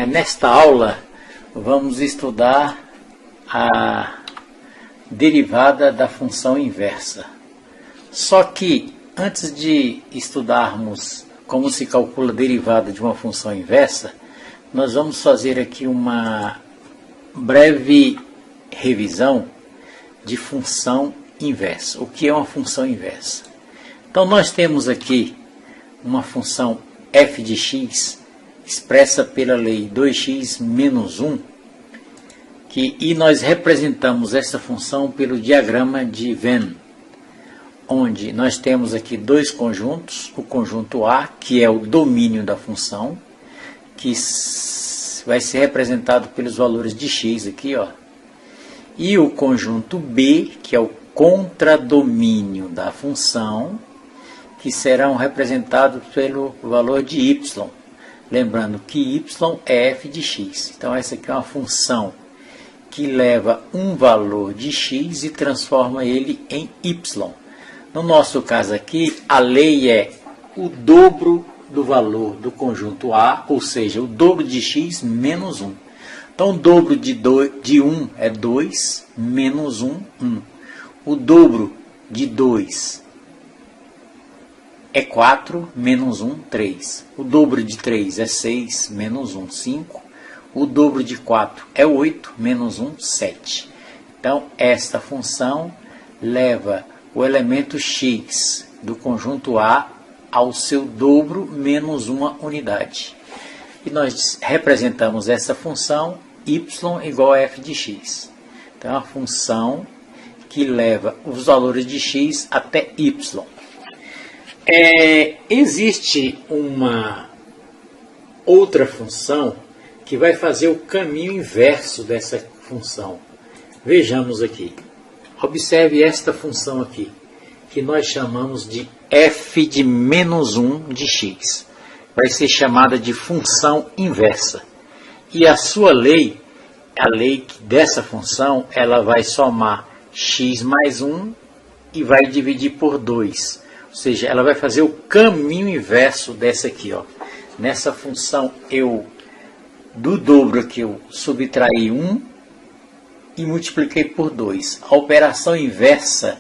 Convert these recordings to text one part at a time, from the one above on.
Nesta aula vamos estudar a derivada da função inversa. Só que antes de estudarmos como se calcula a derivada de uma função inversa, nós vamos fazer aqui uma breve revisão de função inversa. O que é uma função inversa? Então nós temos aqui uma função f de x expressa pela lei 2x menos 1, e nós representamos essa função pelo diagrama de Venn, onde nós temos aqui dois conjuntos, o conjunto A, que é o domínio da função, que vai ser representado pelos valores de x aqui, ó, e o conjunto B, que é o contradomínio da função, que serão representados pelo valor de y. Lembrando que y é f de x. Então essa aqui é uma função que leva um valor de x e transforma ele em y. No nosso caso aqui, a lei é o dobro do valor do conjunto A, ou seja, o dobro de x menos 1. Então o dobro de 1 é 2, menos 1, 1. O dobro de 2 é 4, menos 1, 3. O dobro de 3 é 6, menos 1, 5. O dobro de 4 é 8, menos 1, 7. Então, esta função leva o elemento x do conjunto A ao seu dobro menos uma unidade. E nós representamos essa função y igual a f de x. Então, é uma função que leva os valores de x até y. Existe uma outra função que vai fazer o caminho inverso dessa função. Vejamos aqui. Observe esta função aqui, que nós chamamos de f de menos 1 de x. Vai ser chamada de função inversa. E a sua lei, a lei dessa função, ela vai somar x mais 1 e vai dividir por 2. Ou seja, ela vai fazer o caminho inverso dessa aqui, ó. Nessa função, do dobro aqui, eu subtraí 1 e multipliquei por 2. A operação inversa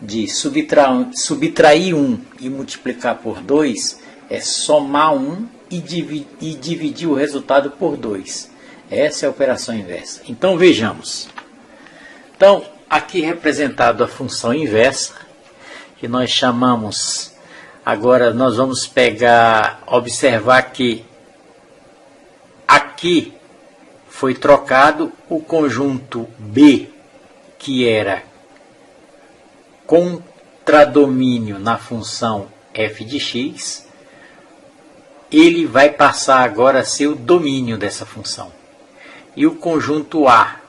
de subtrair 1 e multiplicar por 2 é somar 1 e dividir o resultado por 2. Essa é a operação inversa. Então, vejamos. Então, aqui representado a função inversa, que nós chamamos, agora nós vamos observar que aqui foi trocado o conjunto B, que era contradomínio na função f de x, ele vai passar agora a ser o domínio dessa função. E o conjunto A,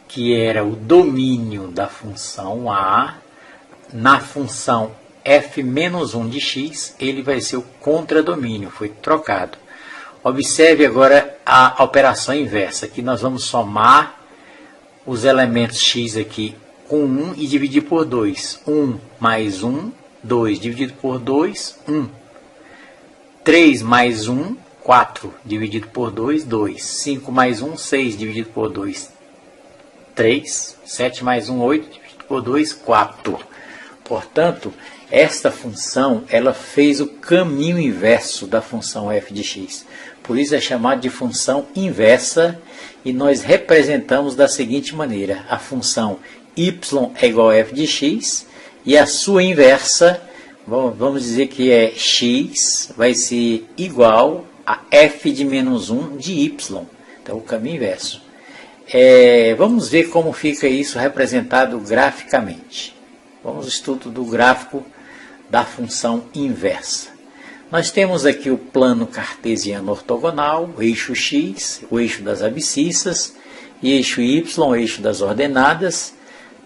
que era o domínio da função A, na função f menos 1 de x, ele vai ser o contradomínio, foi trocado. Observe agora a operação inversa, que nós vamos somar os elementos x aqui com 1 e dividir por 2. 1 mais 1, 2, dividido por 2, 1. 3 mais 1, 4, dividido por 2, 2. 5 mais 1, 6, dividido por 2, 3. 7 mais 1, 8, dividido por 2, 4. Portanto, esta função ela fez o caminho inverso da função f de x. Por isso é chamada de função inversa e nós representamos da seguinte maneira. A função y é igual a f de x e a sua inversa, vamos dizer que é x, vai ser igual a f de menos 1 de y. Então, o caminho inverso. Vamos ver como fica isso representado graficamente. Vamos ao estudo do gráfico da função inversa. Nós temos aqui o plano cartesiano ortogonal, o eixo x, o eixo das abscissas, e eixo y, o eixo das ordenadas.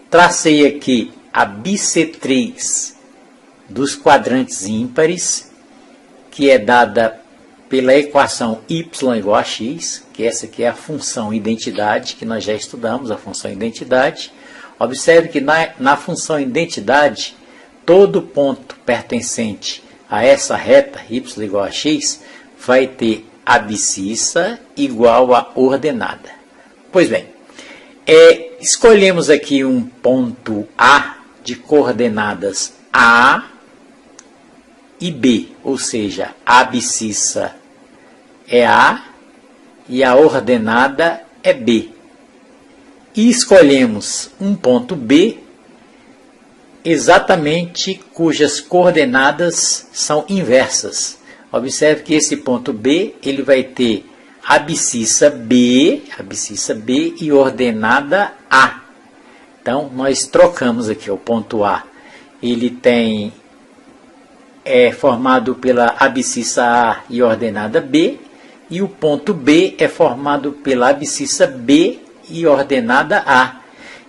Tracei aqui a bissetriz dos quadrantes ímpares, que é dada pela equação y igual a x, que essa aqui é a função identidade, que nós já estudamos, a função identidade. Observe que na função identidade, todo ponto pertencente a essa reta y igual a x vai ter abscissa igual a ordenada. Pois bem, escolhemos aqui um ponto A de coordenadas A e B, ou seja, a abscissa é A e a ordenada é B. E escolhemos um ponto B exatamente cujas coordenadas são inversas. Observe que esse ponto B ele vai ter abscissa B e ordenada A. Então, nós trocamos aqui o ponto A. Ele é formado pela abscissa A e ordenada B, e o ponto B é formado pela abscissa B e ordenada A.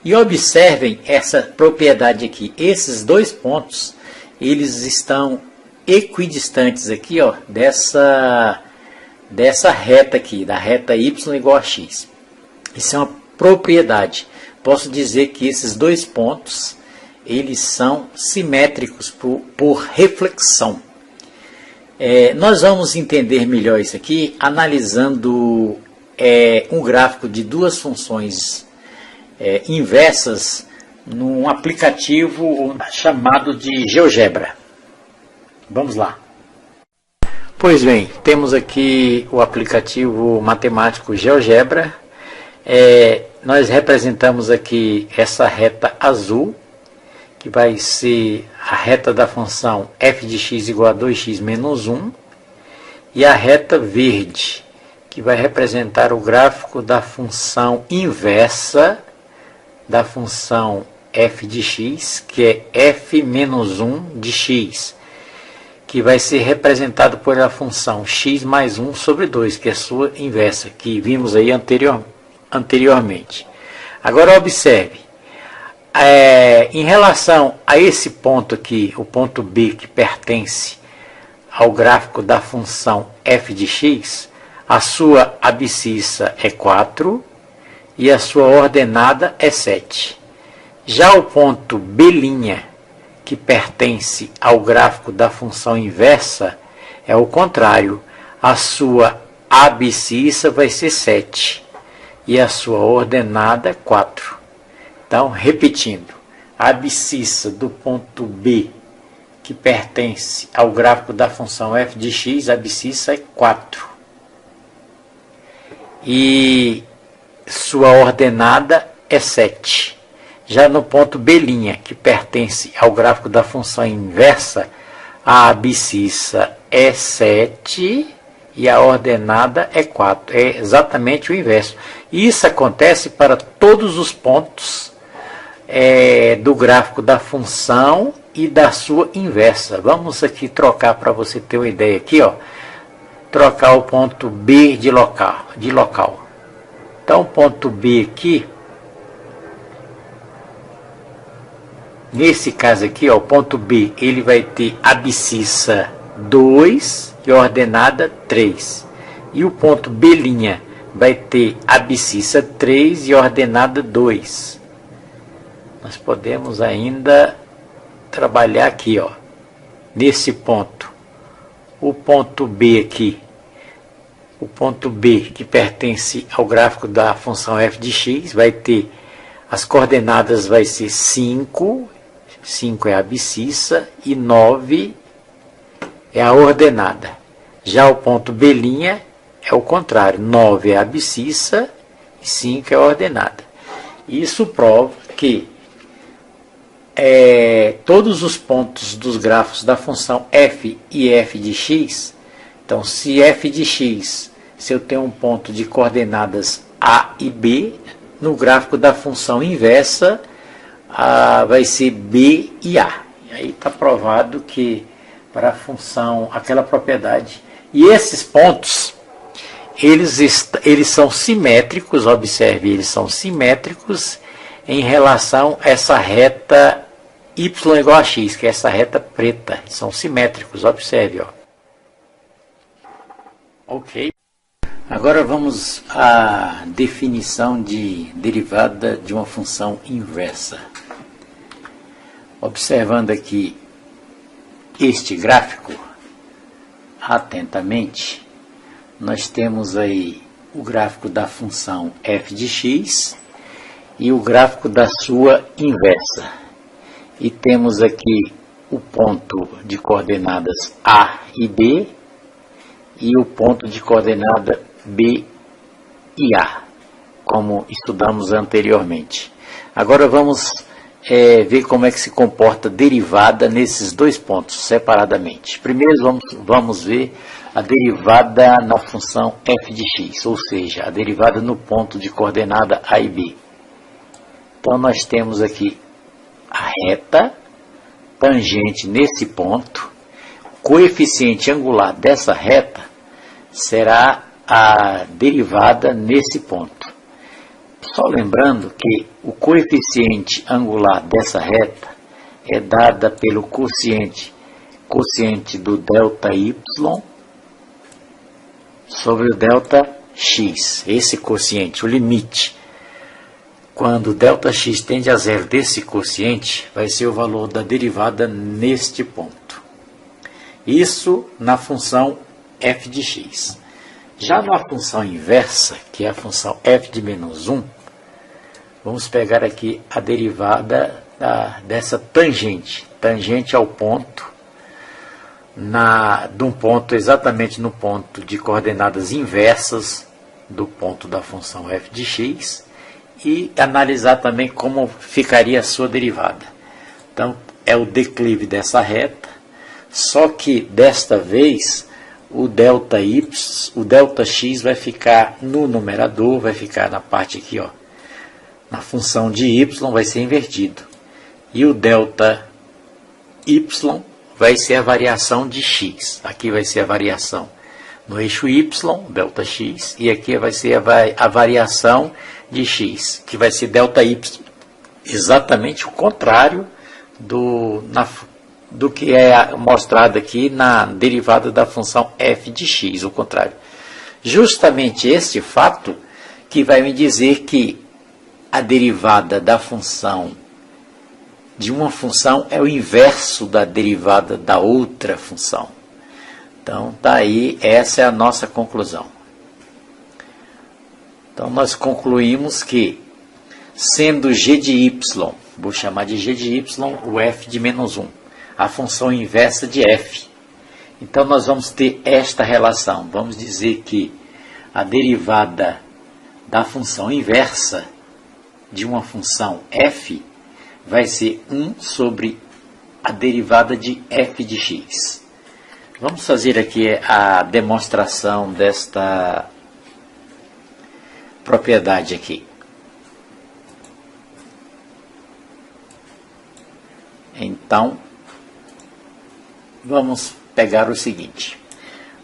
E observem essa propriedade aqui. Esses dois pontos, eles estão equidistantes aqui, ó, dessa reta aqui, da reta y igual a x. Isso é uma propriedade. Posso dizer que esses dois pontos, eles são simétricos por reflexão. Nós vamos entender melhor isso aqui analisando um gráfico de duas funções inversas num aplicativo chamado de GeoGebra. Vamos lá. Pois bem, temos aqui o aplicativo matemático GeoGebra. Nós representamos aqui essa reta azul, que vai ser a reta da função f de x igual a 2x menos 1, e a reta verde, que vai representar o gráfico da função inversa da função f de x, que é f menos 1 de x, que vai ser representado por a função x mais 1 sobre 2, que é a sua inversa, que vimos aí anteriormente. Agora observe, em relação a esse ponto aqui, o ponto B, que pertence ao gráfico da função f de x, a sua abscissa é 4 e a sua ordenada é 7. Já o ponto B', que pertence ao gráfico da função inversa, é o contrário. A sua abscissa vai ser 7 e a sua ordenada 4. Então, repetindo, a abscissa do ponto B, que pertence ao gráfico da função f de x, a abscissa é 4. E sua ordenada é 7. Já no ponto B', que pertence ao gráfico da função inversa, a abscissa é 7 e a ordenada é 4. É exatamente o inverso. E isso acontece para todos os pontos do gráfico da função e da sua inversa. Vamos aqui trocar para você ter uma ideia aqui, ó. Trocar o ponto B de local. Então, o ponto B aqui, nesse caso aqui, ó, o ponto B, ele vai ter abscissa 2 e ordenada 3. E o ponto B' vai ter abscissa 3 e ordenada 2. Nós podemos ainda trabalhar aqui, ó, nesse ponto. O ponto B aqui, o ponto B, que pertence ao gráfico da função f de x, vai ter, as coordenadas vai ser 5 é a abscissa e 9 é a ordenada. Já o ponto B' é o contrário, 9 é a abscissa e 5 é a ordenada. Isso prova que todos os pontos dos gráficos da função f e f de x, então se f de x, se eu tenho um ponto de coordenadas a e b, no gráfico da função inversa vai ser b e a. E aí está provado que para a função, aquela propriedade. E esses pontos, eles são simétricos, observe, eles são simétricos em relação a essa reta y igual a x, que é essa reta preta. São simétricos, observe, ó. Ok. Agora vamos à definição de derivada de uma função inversa. Observando aqui este gráfico atentamente, nós temos aí o gráfico da função f de x e o gráfico da sua inversa. E temos aqui o ponto de coordenadas A e B e o ponto de coordenada B e A, como estudamos anteriormente. Agora vamos ver como é que se comporta a derivada nesses dois pontos separadamente. Primeiro vamos ver a derivada na função f de x, ou seja, a derivada no ponto de coordenada A e B. Então nós temos aqui a reta tangente nesse ponto, coeficiente angular dessa reta será a derivada nesse ponto. Só lembrando que o coeficiente angular dessa reta é dada pelo quociente do delta y sobre o delta x. Esse quociente, o limite, quando Δx tende a zero desse quociente, vai ser o valor da derivada neste ponto. Isso na função f de x. Já na função inversa, que é a função f de menos 1, vamos pegar aqui a derivada dessa tangente ao ponto, de um ponto exatamente no ponto de coordenadas inversas do ponto da função f de x, e analisar também como ficaria a sua derivada. Então, é o declive dessa reta, só que desta vez o Δx vai ficar no numerador, vai ficar na parte aqui, ó, na função de y, vai ser invertido. E o Δy vai ser a variação de x. Aqui vai ser a variação no eixo y, Δx, e aqui vai ser a variação de x, que vai ser Δy, exatamente o contrário do que é mostrado aqui na derivada da função f de x, o contrário. Justamente este fato que vai me dizer que a derivada da função de uma função é o inverso da derivada da outra função. Então, daí, essa é a nossa conclusão. Então, nós concluímos que, sendo g de y, vou chamar de g de y o f de menos 1, a função inversa de f. Então, nós vamos ter esta relação. Vamos dizer que a derivada da função inversa de uma função f vai ser 1 sobre a derivada de f de x. Vamos fazer aqui a demonstração desta propriedade aqui. Então, vamos pegar o seguinte.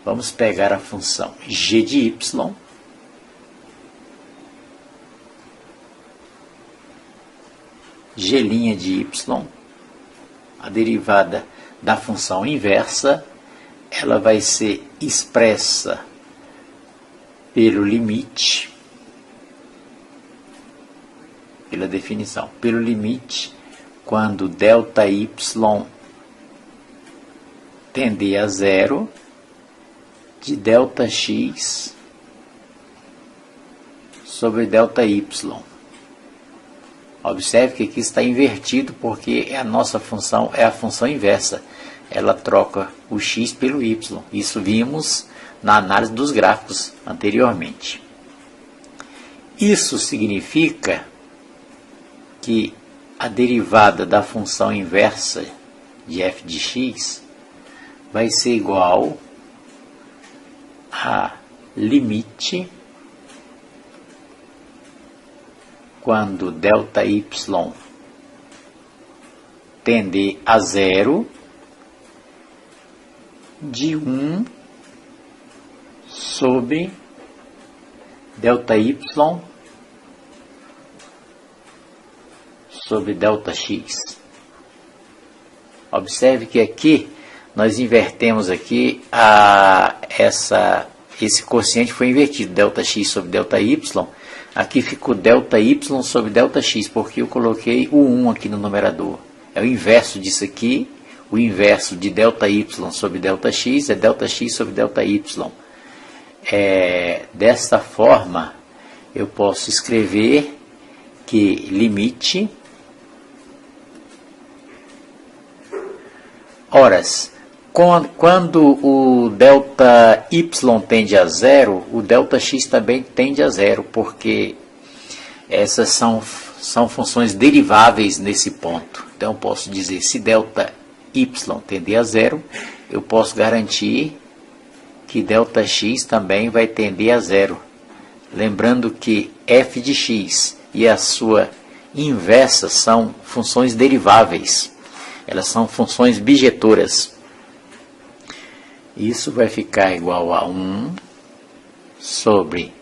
Vamos pegar a função g de y g' de y, a derivada da função inversa, ela vai ser expressa pelo limite, pela definição, pelo limite, quando Δy tender a zero, de Δx sobre Δy. Observe que aqui está invertido porque a nossa função é a função inversa. Ela troca o x pelo y. Isso vimos na análise dos gráficos anteriormente. Isso significa que a derivada da função inversa de f de x vai ser igual a limite quando Δy tender a zero, de 1 sobre Δy sobre Δx. Observe que aqui nós invertemos aqui esse quociente foi invertido, Δx sobre Δy. Aqui ficou Δy sobre Δx, porque eu coloquei o 1 aqui no numerador. É o inverso disso aqui. O inverso de Δy sobre Δx é Δx sobre Δy. Desta forma, eu posso escrever que limite horas. Quando o delta y tende a zero, o delta x também tende a zero, porque essas são funções deriváveis nesse ponto. Então, eu posso dizer, se delta y tender a zero, eu posso garantir que delta x também vai tender a zero. Lembrando que f de x e a sua inversa são funções deriváveis. Elas são funções bijetoras. Isso vai ficar igual a 1 sobre,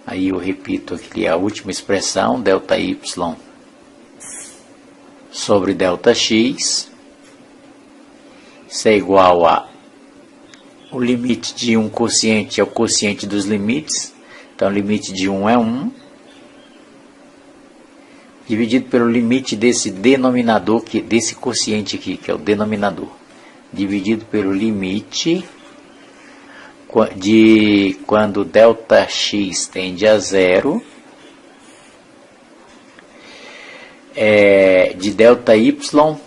aí eu repito aqui a última expressão, delta y sobre delta x. Isso é igual a o limite de um quociente é o quociente dos limites. Então, o limite de 1 é 1. Dividido pelo limite desse denominador, desse quociente aqui, que é o denominador. Dividido pelo limite de quando delta x tende a zero, de delta y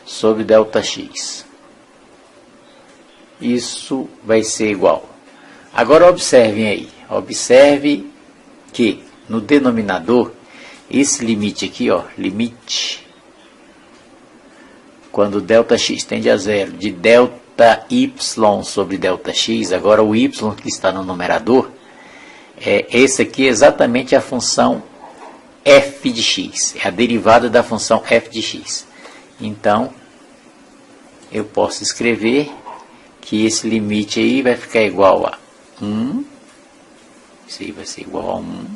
sobre delta x. Isso vai ser igual. Agora observem aí. Observe que no denominador, esse limite aqui, ó, limite quando delta x tende a zero, de delta y sobre delta x, agora o y que está no numerador, esse aqui é exatamente a função f de x, é a derivada da função f de x. Então, eu posso escrever que esse limite aí vai ficar igual a 1, isso aí vai ser igual a 1,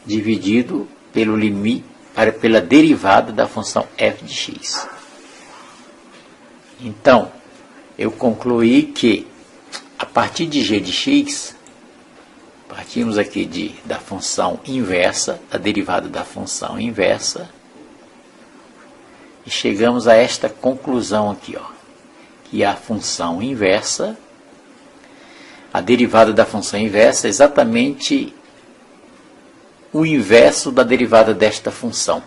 dividido pelo limite, pela derivada da função f de x. Então, eu concluí que, a partir de g de x, partimos aqui da função inversa, da derivada da função inversa, e chegamos a esta conclusão aqui, ó, que a função inversa, a derivada da função inversa é exatamente o inverso da derivada desta função,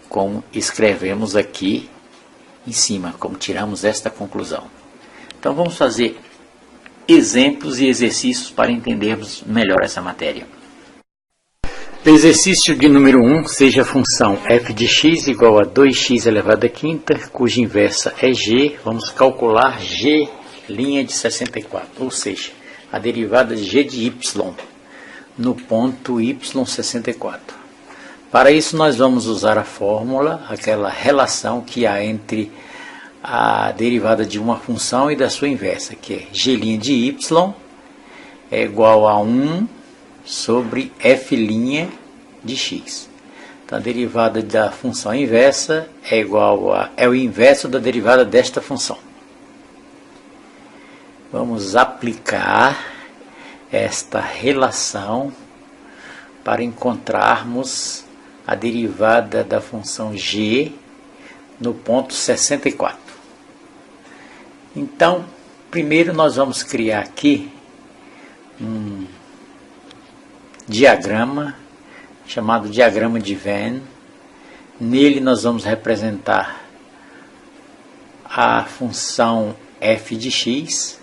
como escrevemos aqui em cima, como tiramos esta conclusão. Então vamos fazer exemplos e exercícios para entendermos melhor essa matéria. Exercício de número 1, seja a função f de x igual a 2x elevado à quinta, cuja inversa é g. Vamos calcular g' de 64, ou seja, a derivada de g de y no ponto y64. Para isso nós vamos usar a fórmula, aquela relação que há entre a derivada de uma função e da sua inversa, que é g' de y é igual a 1 sobre f' de x. Então, a derivada da função inversa é o inverso da derivada desta função. Vamos aplicar esta relação para encontrarmos a derivada da função g no ponto 64. Então, primeiro nós vamos criar aqui um diagrama chamado diagrama de Venn. Nele nós vamos representar a função f de x,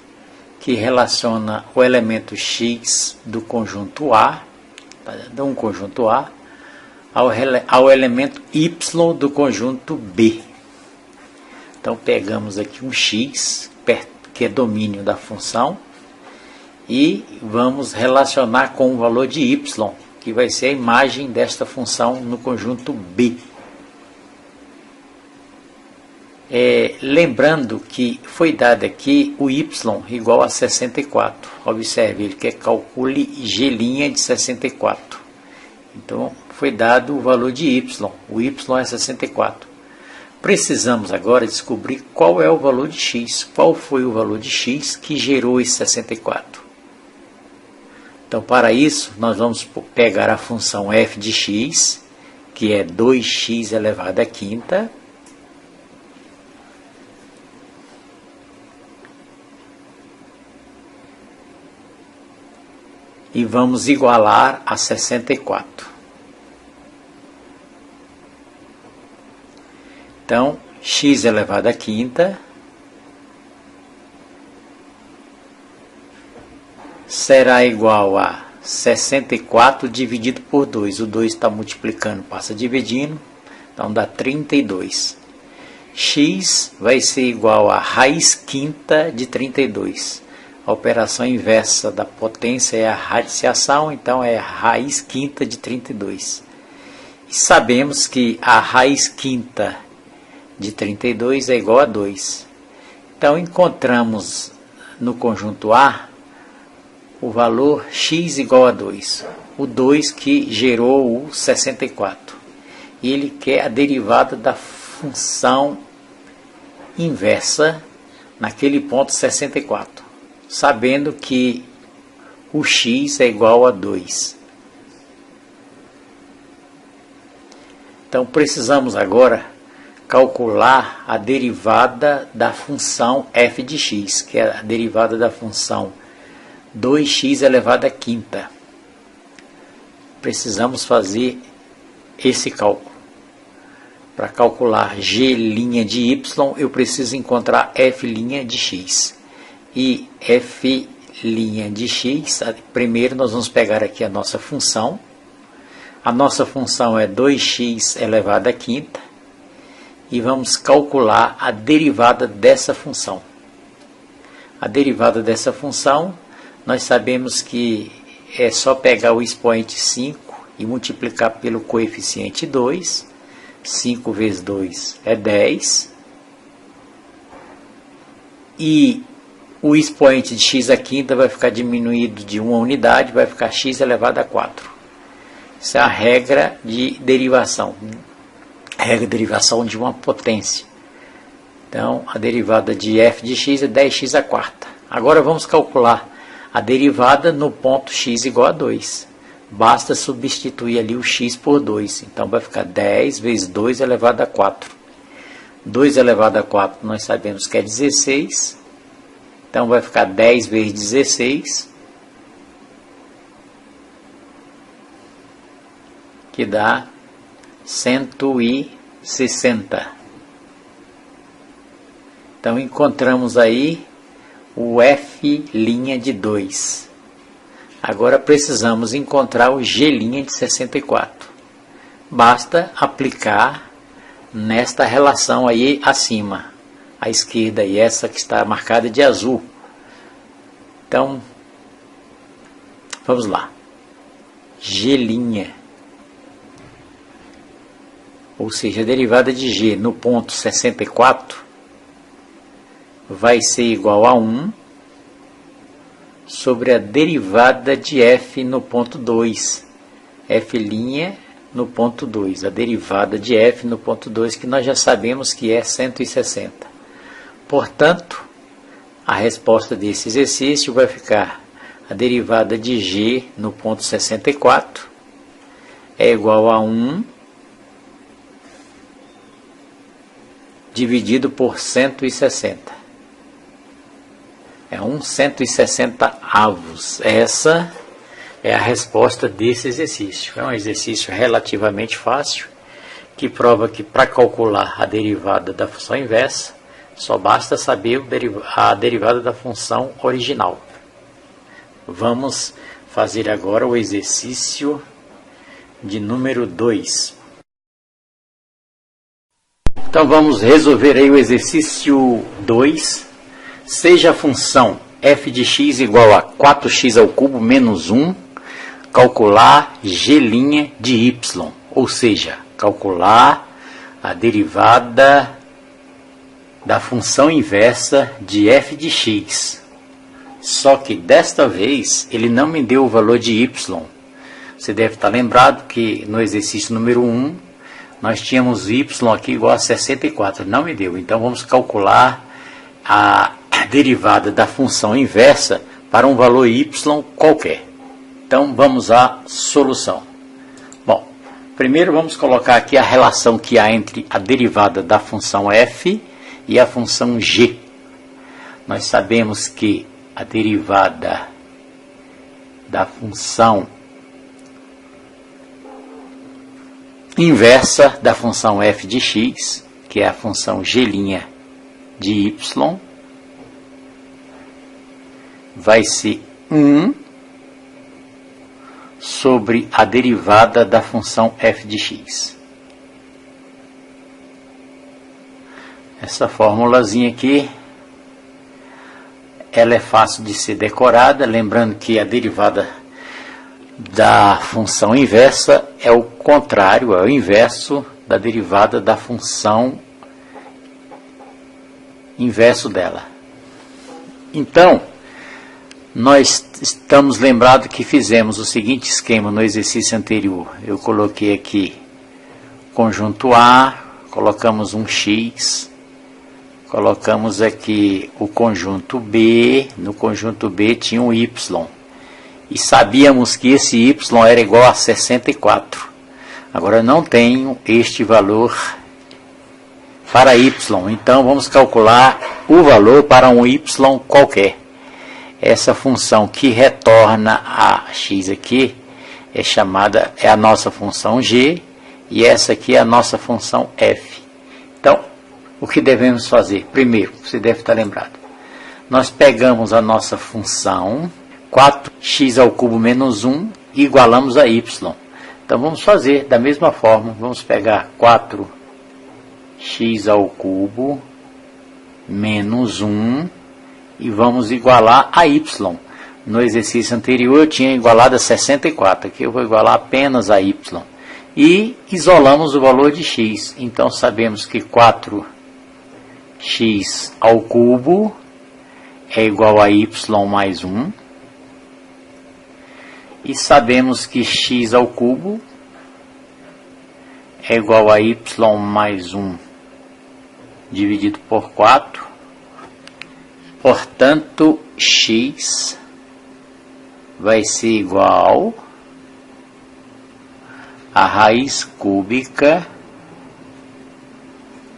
que relaciona o elemento x do conjunto A, de um conjunto A, ao elemento y do conjunto B. Então, pegamos aqui um x, que é domínio da função, e vamos relacionar com o valor de y, que vai ser a imagem desta função no conjunto B. Lembrando que foi dado aqui o y igual a 64. Observe, ele quer calcule g' de 64. Então, foi dado o valor de y. O y é 64. Precisamos agora descobrir qual é o valor de x. Qual foi o valor de x que gerou esse 64? Então, para isso, nós vamos pegar a função f de x, que é 2x elevado à quinta, e vamos igualar a 64. Então, x elevado à quinta será igual a 64 dividido por 2. O 2 está multiplicando, passa dividindo, então dá 32. X vai ser igual a raiz quinta de 32. A operação inversa da potência é a radiciação, então é a raiz quinta de 32. E sabemos que a raiz quinta de 32 é igual a 2. Então encontramos no conjunto A o valor x igual a 2. O 2 que gerou o 64. E ele quer a derivada da função inversa naquele ponto 64. Sabendo que o x é igual a 2. Então precisamos agora calcular a derivada da função f de x, que é a derivada da função 2x elevado à quinta. Precisamos fazer esse cálculo. Para calcular g' de y, eu preciso encontrar f' de x. E f' de x, primeiro nós vamos pegar aqui a nossa função. A nossa função é 2x elevado à quinta. E vamos calcular a derivada dessa função. A derivada dessa função, nós sabemos que é só pegar o expoente 5 e multiplicar pelo coeficiente 2. 5 vezes 2 é 10. E o expoente de x à quinta vai ficar diminuído de uma unidade, vai ficar x elevado a 4. Essa é a regra de derivação. Regra de derivação de uma potência. Então, a derivada de f de x é 10x à quarta. Agora vamos calcular a derivada no ponto x igual a 2. Basta substituir ali o x por 2. Então, vai ficar 10 vezes 2 elevado a 4. 2 elevado a 4 nós sabemos que é 16. Então, vai ficar 10 vezes 16. Que dá 160. Então, encontramos aí o f' de 2. Agora precisamos encontrar o g' de 64. Basta aplicar nesta relação aí acima, à esquerda, e essa que está marcada de azul. Então, vamos lá. G', ou seja, a derivada de g no ponto 64 vai ser igual a 1 sobre a derivada de f no ponto 2. F' no ponto 2. A derivada de f no ponto 2, que nós já sabemos que é 160. Portanto, a resposta desse exercício vai ficar a derivada de g no ponto 64 é igual a 1 dividido por 160. É 1/160. Essa é a resposta desse exercício. É um exercício relativamente fácil, que prova que para calcular a derivada da função inversa, só basta saber a derivada da função original. Vamos fazer agora o exercício de número 2. Então vamos resolver aí o exercício 2. Seja a função f de x igual a 4x ao cubo menos 1, calcular g' de y, ou seja, calcular a derivada da função inversa de f de x. Só que desta vez ele não me deu o valor de y. Você deve estar lembrado que no exercício número 1 nós tínhamos y aqui igual a 64, não me deu. Então vamos calcular a derivada da função inversa para um valor y qualquer. Então vamos à solução. Bom, primeiro vamos colocar aqui a relação que há entre a derivada da função f e a função g. Nós sabemos que a derivada da função inversa da função f de x, que é a função g' de y, vai ser 1 sobre a derivada da função f de x. Essa formulazinha aqui, ela é fácil de ser decorada, lembrando que a derivada da função inversa é o contrário, é o inverso da derivada da função inverso dela. Então, nós estamos lembrados que fizemos o seguinte esquema no exercício anterior. Eu coloquei aqui conjunto A, colocamos um x, colocamos aqui o conjunto B, no conjunto B tinha um y, e sabíamos que esse y era igual a 64. Agora não tenho este valor para y, então vamos calcular o valor para um y qualquer. Essa função que retorna a x aqui é a nossa função g, e essa aqui é a nossa função f. Então, o que devemos fazer? Primeiro, você deve estar lembrado, nós pegamos a nossa função 4x ao cubo menos 1 e igualamos a y. Então vamos fazer da mesma forma, vamos pegar 4x ao cubo menos 1 e vamos igualar a y. No exercício anterior eu tinha igualado a 64, aqui eu vou igualar apenas a y. E isolamos o valor de x, então sabemos que 4x ao cubo é igual a y mais 1. E sabemos que x ao cubo é igual a y mais 1 dividido por 4. Portanto, x vai ser igual a raiz cúbica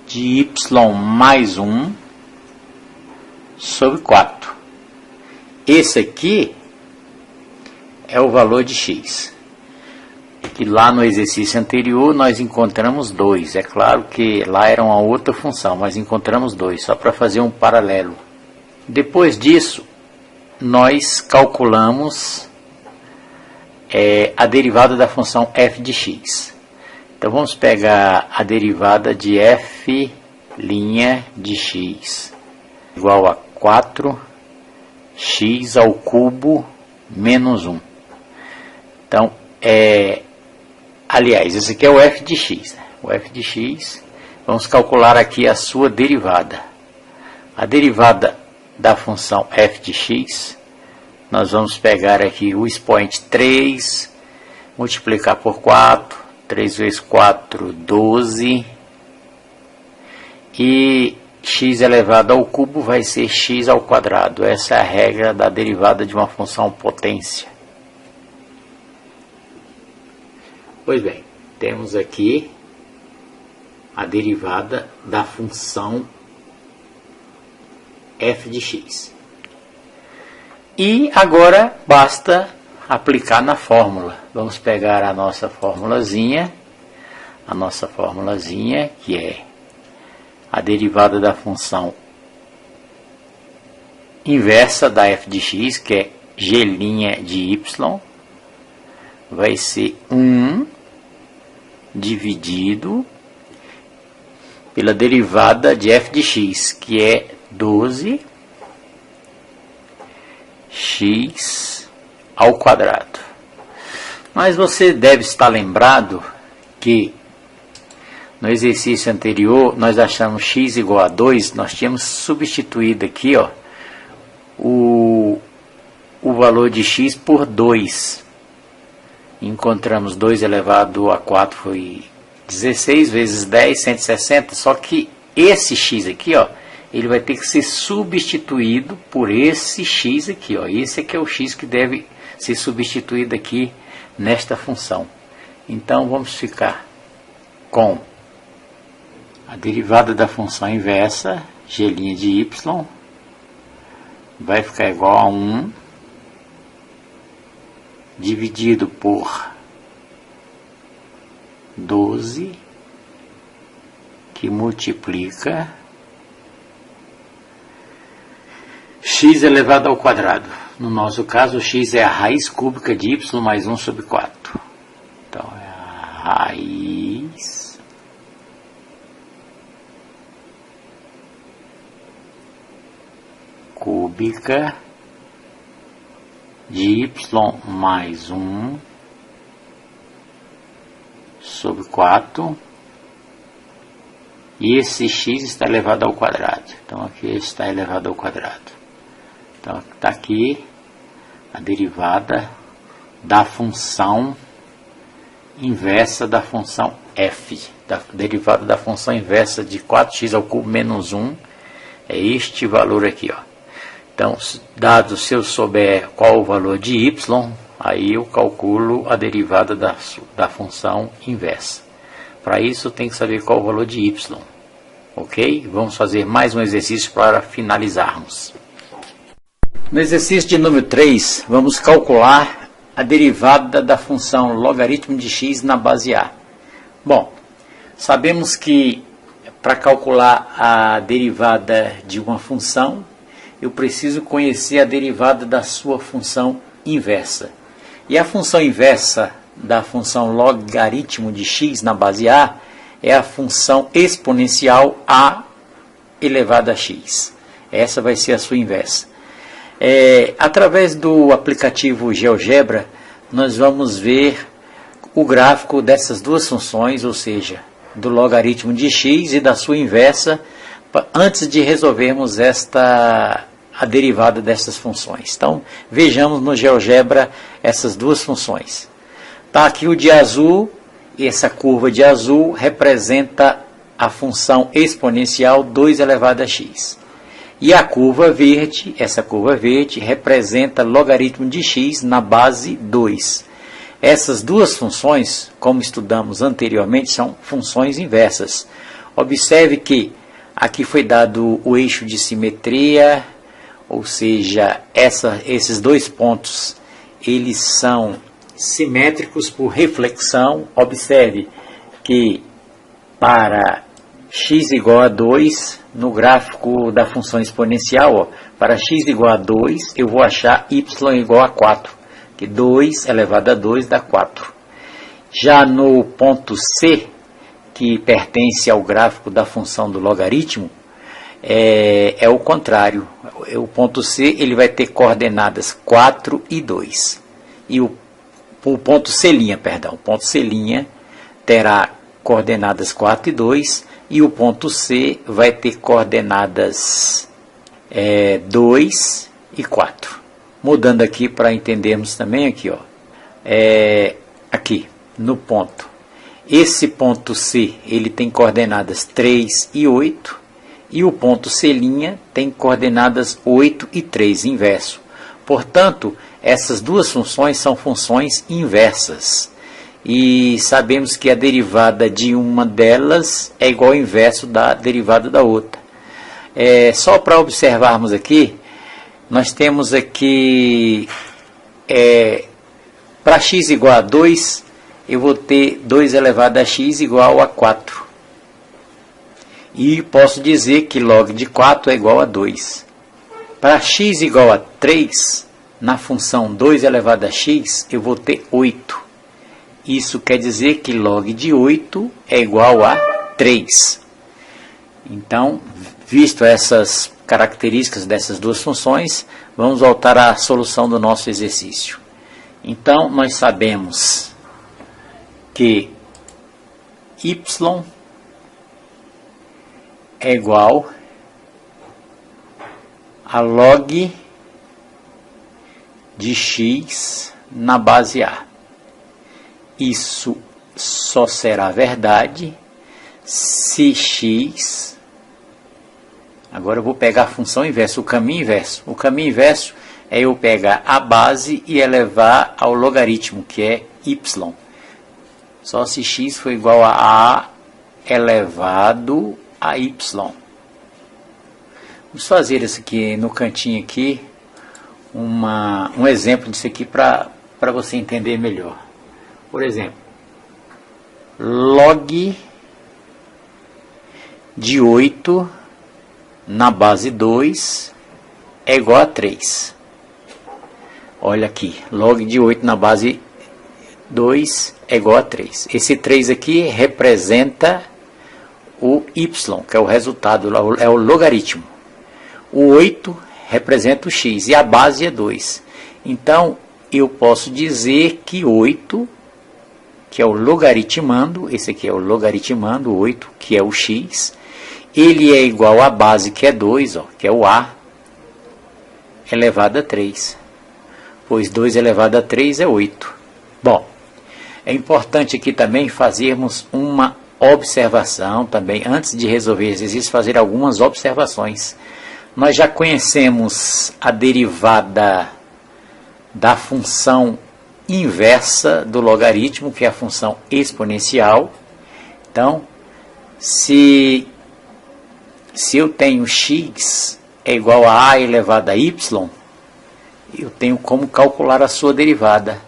de y mais 1 sobre 4. Esse aqui é o valor de x. Que lá no exercício anterior nós encontramos 2. É claro que lá era uma outra função, mas encontramos 2, só para fazer um paralelo. Depois disso, nós calculamos a derivada da função f de x. Então vamos pegar a derivada de f' de x igual a 4x ao cubo menos 1. Então, aliás, esse aqui é o f de x. O f de x, vamos calcular aqui a sua derivada. A derivada da função f de x, nós vamos pegar aqui o expoente 3, multiplicar por 4, 3 vezes 4, 12, e x elevado ao cubo vai ser x ao quadrado. Essa é a regra da derivada de uma função potência. Pois bem, temos aqui a derivada da função f de x. E agora basta aplicar na fórmula. Vamos pegar a nossa formulazinha, que é a derivada da função inversa da f de x, que é g' de y, vai ser 1 dividido pela derivada de f de x, que é 12x ao quadrado. Mas você deve estar lembrado que no exercício anterior nós achamos x igual a 2, nós tínhamos substituído aqui o valor de x por 2. Encontramos 2 elevado a 4 foi 16 vezes 10, 160, só que esse x aqui, ele vai ter que ser substituído por esse x aqui, esse aqui é o x que deve ser substituído aqui nesta função. Então vamos ficar com a derivada da função inversa, g' de y, vai ficar igual a 1 dividido por 12, que multiplica x elevado ao quadrado. No nosso caso, x é a raiz cúbica de y mais 1 sobre 4. Então, é a raiz cúbica de y mais 1 sobre 4. E esse x está elevado ao quadrado. Então, aqui está elevado ao quadrado. Então, está aqui a derivada da função inversa da função f. Da derivada da função inversa de 4x ao cubo menos 1. É este valor aqui, ó. Então, dado se eu souber qual o valor de y, aí eu calculo a derivada da função inversa. Para isso, eu tenho que saber qual o valor de y. Ok? Vamos fazer mais um exercício para finalizarmos. No exercício de número 3, vamos calcular a derivada da função logaritmo de x na base A. Bom, sabemos que para calcular a derivada de uma função, eu preciso conhecer a derivada da sua função inversa. E a função inversa da função logaritmo de x na base A é a função exponencial a elevado a x. Essa vai ser a sua inversa. Através do aplicativo GeoGebra, nós vamos ver o gráfico dessas duas funções, ou seja, do logaritmo de x e da sua inversa, antes de resolvermos a derivada dessas funções. Então, vejamos no GeoGebra essas duas funções. Está aqui o de azul, e essa curva de azul representa a função exponencial 2 elevado a x. E a curva verde, essa curva verde, representa logaritmo de x na base 2. Essas duas funções, como estudamos anteriormente, são funções inversas. Observe que aqui foi dado o eixo de simetria, ou seja, esses dois pontos, eles são simétricos por reflexão. Observe que para x igual a 2, no gráfico da função exponencial, ó, para x igual a 2, eu vou achar y igual a 4, que 2 elevado a 2 dá 4. Já no ponto C, que pertence ao gráfico da função do logaritmo, é o contrário. O ponto C ele vai ter coordenadas 4 e 2. E o ponto C', o ponto C' terá coordenadas 4 e 2, e o ponto C vai ter coordenadas 2 e 4. Mudando aqui para entendermos também aqui, ó, aqui no ponto. Esse ponto C ele tem coordenadas 3 e 8, e o ponto C' tem coordenadas 8 e 3, inverso. Portanto, essas duas funções são funções inversas. E sabemos que a derivada de uma delas é igual ao inverso da derivada da outra. Só para observarmos aqui, nós temos aqui, para x igual a 2, eu vou ter 2 elevado a x igual a 4. E posso dizer que log de 4 é igual a 2. Para x igual a 3, na função 2 elevado a x, eu vou ter 8. Isso quer dizer que log de 8 é igual a 3. Então, visto essas características dessas duas funções, vamos voltar à solução do nosso exercício. Então, nós sabemos que y é igual a log de x na base A. Isso só será verdade se x... Agora eu vou pegar a função inversa, o caminho inverso. O caminho inverso é eu pegar a base e elevar ao logaritmo, que é y. Só se x for igual a A elevado a y. Vamos fazer isso aqui no cantinho aqui, um exemplo disso aqui para para você entender melhor. Por exemplo, log de 8 na base 2 é igual a 3. Olha aqui, log de 8 na base 2 é igual a 3. Esse 3 aqui representa o y, que é o resultado, é o logaritmo. O 8 representa o x e a base é 2. Então, eu posso dizer que 8, que é o logaritmando, esse aqui é o logaritmando, 8, que é o x, ele é igual à base, que é 2, ó, que é o a, elevado a 3. Pois 2 elevado a 3 é 8. Bom, é importante aqui também fazermos uma observação também, antes de resolver exercício, fazer algumas observações. Nós já conhecemos a derivada da função inversa do logaritmo, que é a função exponencial. Então, se eu tenho x é igual a a elevado a y, eu tenho como calcular a sua derivada.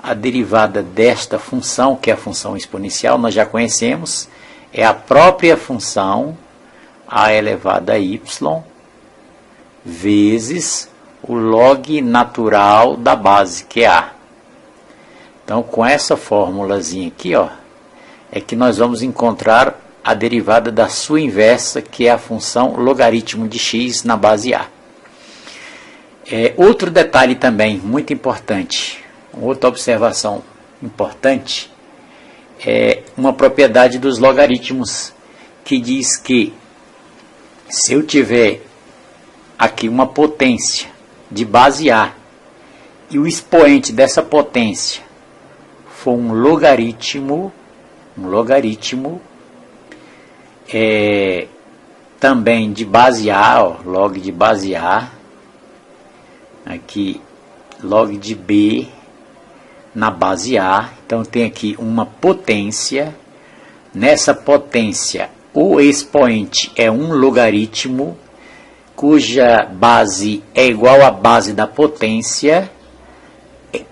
A derivada desta função, que é a função exponencial, nós já conhecemos, é a própria função a elevado a y vezes o log natural da base, que é a. Então, com essa formulazinha aqui, ó, é que nós vamos encontrar a derivada da sua inversa, que é a função logaritmo de x na base a. Outro detalhe também muito importante, outra observação importante, é uma propriedade dos logaritmos, que diz que se eu tiver aqui uma potência de base a e o expoente dessa potência for um logaritmo também de base a, ó, log de base a, aqui log de b na base a, então tem aqui uma potência, nessa potência o expoente é um logaritmo cuja base é igual à base da potência.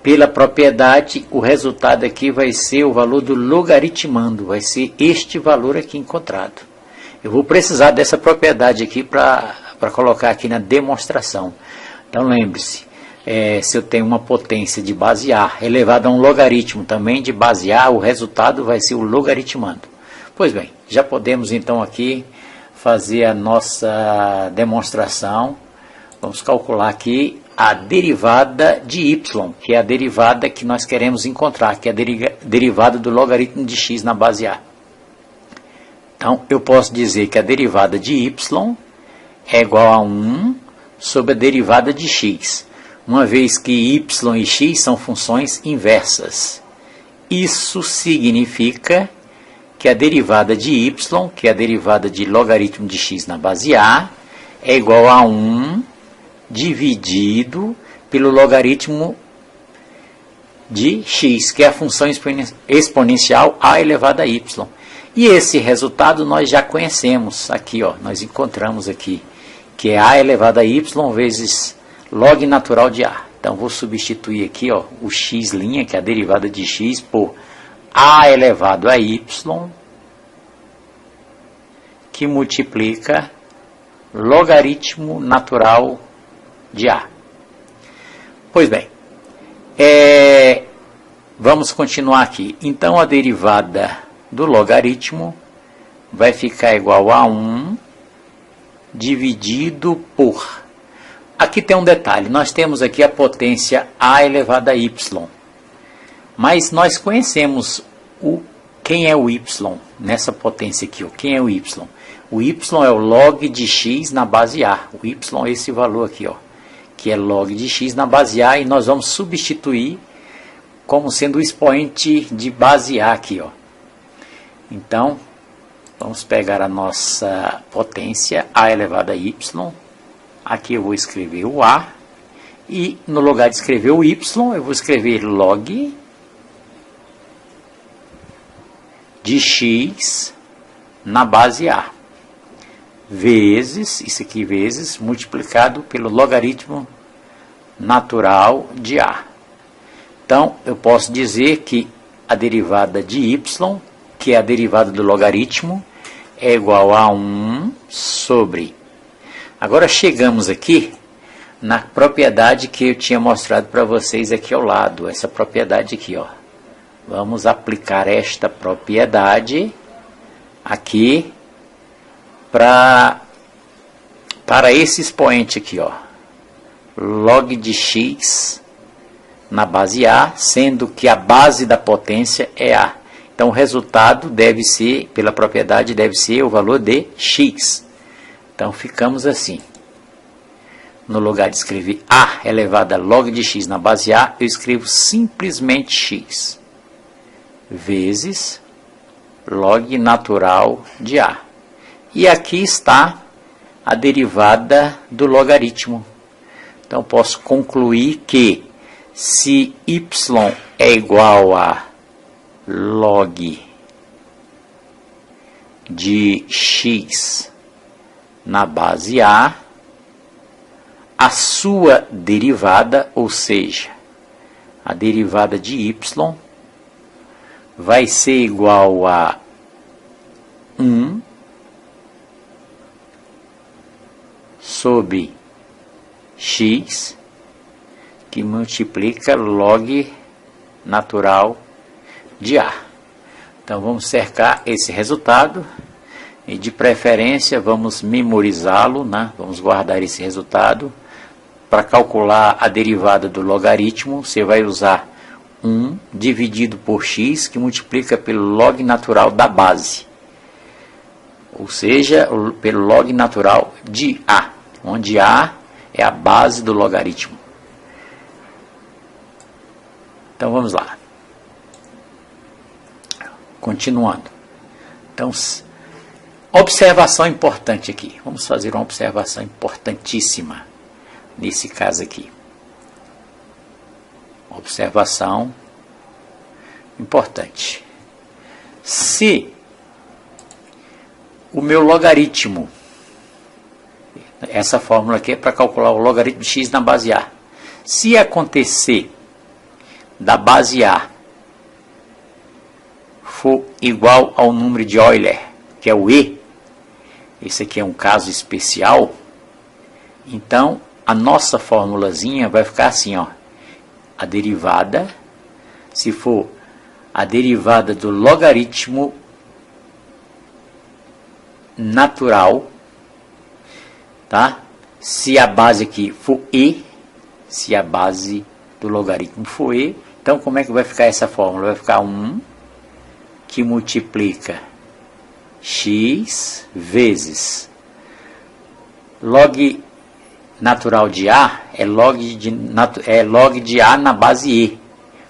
Pela propriedade, o resultado aqui vai ser o valor do logaritmando, vai ser este valor aqui encontrado. Eu vou precisar dessa propriedade aqui para colocar aqui na demonstração. Então lembre-se, se eu tenho uma potência de base a elevada a um logaritmo também de base a, o resultado vai ser o logaritmando. Pois bem, já podemos então aqui fazer a nossa demonstração. Vamos calcular aqui a derivada de y, que é a derivada que nós queremos encontrar, que é a derivada do logaritmo de x na base a. Então, eu posso dizer que a derivada de y é igual a 1 sobre a derivada de x, uma vez que y e x são funções inversas. Isso significa que a derivada de y, que é a derivada de logaritmo de x na base a, é igual a 1 dividido pelo logaritmo de x, que é a função exponencial a elevado a y. E esse resultado nós já conhecemos aqui, ó, nós encontramos aqui, que é a elevado a y vezes log natural de a. Então, vou substituir aqui, ó, o x', que é a derivada de x, por a elevado a y, que multiplica logaritmo natural de a. Pois bem, vamos continuar aqui. Então, a derivada do logaritmo vai ficar igual a 1 dividido por... Aqui tem um detalhe, nós temos aqui a potência a elevado a y, mas nós conhecemos quem é o y nessa potência aqui, ó, quem é o y? O y é o log de x na base a, o y é esse valor aqui, ó, que é log de x na base a, e nós vamos substituir como sendo o expoente de base a aqui, ó. Então, vamos pegar a nossa potência a elevado a y, aqui eu vou escrever o a, e no lugar de escrever o y, eu vou escrever log de x na base a, vezes, isso aqui vezes, multiplicado pelo logaritmo natural de a. Então, eu posso dizer que a derivada de y, que é a derivada do logaritmo, é igual a 1 sobre... Agora chegamos aqui na propriedade que eu tinha mostrado para vocês aqui ao lado, essa propriedade aqui, ó. Vamos aplicar esta propriedade aqui para esse expoente aqui, ó. Log de x na base A, sendo que a base da potência é A. Então o resultado deve ser, pela propriedade, deve ser o valor de x. Então ficamos assim. No lugar de escrever A elevado a log de x na base A, eu escrevo simplesmente x vezes log natural de A. E aqui está a derivada do logaritmo. Então posso concluir que se y é igual a log de x na base A, a sua derivada, ou seja, a derivada de y, vai ser igual a 1 sobre x, que multiplica log natural de A. Então vamos cercar esse resultado e de preferência vamos memorizá-lo, né? Vamos guardar esse resultado. Para calcular a derivada do logaritmo, você vai usar 1 dividido por x, que multiplica pelo log natural da base. Ou seja, pelo log natural de A, onde A é a base do logaritmo. Então vamos lá. Continuando. Então, observação importante aqui. Vamos fazer uma observação importantíssima nesse caso aqui. Observação importante. Se o meu logaritmo, essa fórmula aqui é para calcular o logaritmo de x na base A. Se acontecer da base A for igual ao número de Euler, que é o E, esse aqui é um caso especial, então a nossa formulazinha vai ficar assim, ó. A derivada, se for a derivada do logaritmo natural, tá? Se a base aqui for E, se a base do logaritmo for E, então como é que vai ficar essa fórmula? Vai ficar 1 que multiplica x vezes log natural de A é log de A na base E.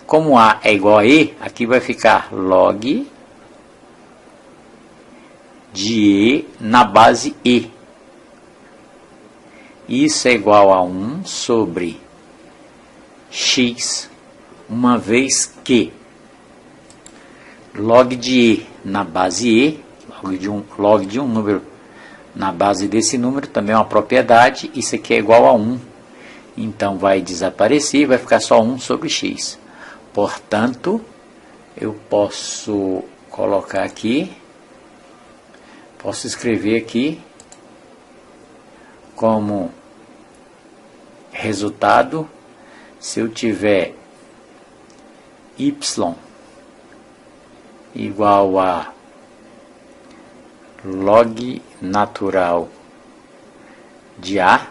Como A é igual a E, aqui vai ficar log de E na base E. Isso é igual a 1 sobre x, uma vez que log de E na base E, log de um número na base desse número também é uma propriedade, isso aqui é igual a 1. Então vai desaparecer, vai ficar só 1 sobre x. Portanto, eu posso colocar aqui, posso escrever aqui como resultado, se eu tiver y igual a log natural de A,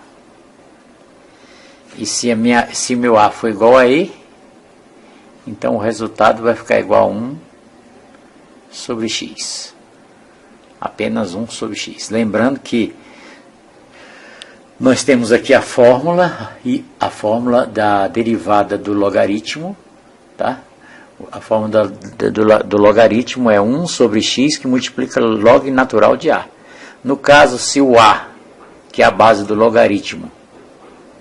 e se meu A for igual a E, então o resultado vai ficar igual a 1 sobre x. Apenas 1 sobre x. Lembrando que nós temos aqui a fórmula, e a fórmula da derivada do logaritmo, tá? A fórmula do logaritmo é 1 sobre x, que multiplica log natural de A. No caso, se o A, que é a base do logaritmo,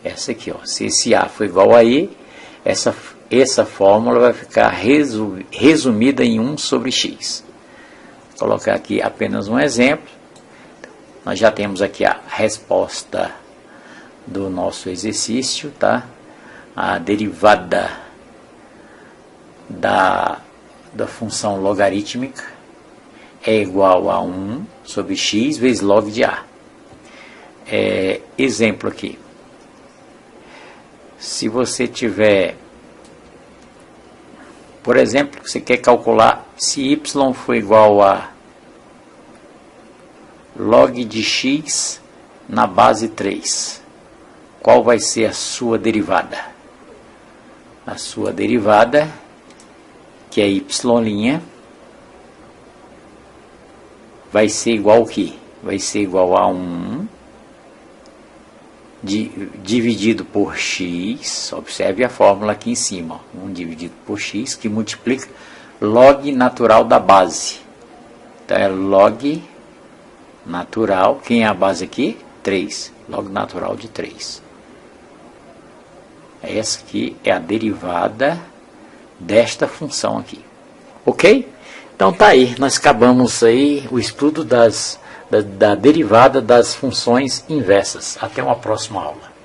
essa aqui, ó, se esse A for igual a E, essa fórmula vai ficar resumida em 1 sobre x. Vou colocar aqui apenas um exemplo. Nós já temos aqui a resposta do nosso exercício, tá? A derivada da função logarítmica é igual a 1 sobre x vezes log de a. Exemplo aqui. Se você tiver, por exemplo, você quer calcular se y for igual a log de x na base 3, qual vai ser a sua derivada? A sua derivada, que é y', vai ser igual ao quê? Vai ser igual a 1 dividido por x, observe a fórmula aqui em cima, 1 dividido por x, que multiplica log natural da base. Então é log natural, quem é a base aqui? 3, log natural de 3. Essa aqui é a derivada desta função aqui. Ok? Então tá aí, nós acabamos aí o estudo da derivada das funções inversas. Até uma próxima aula.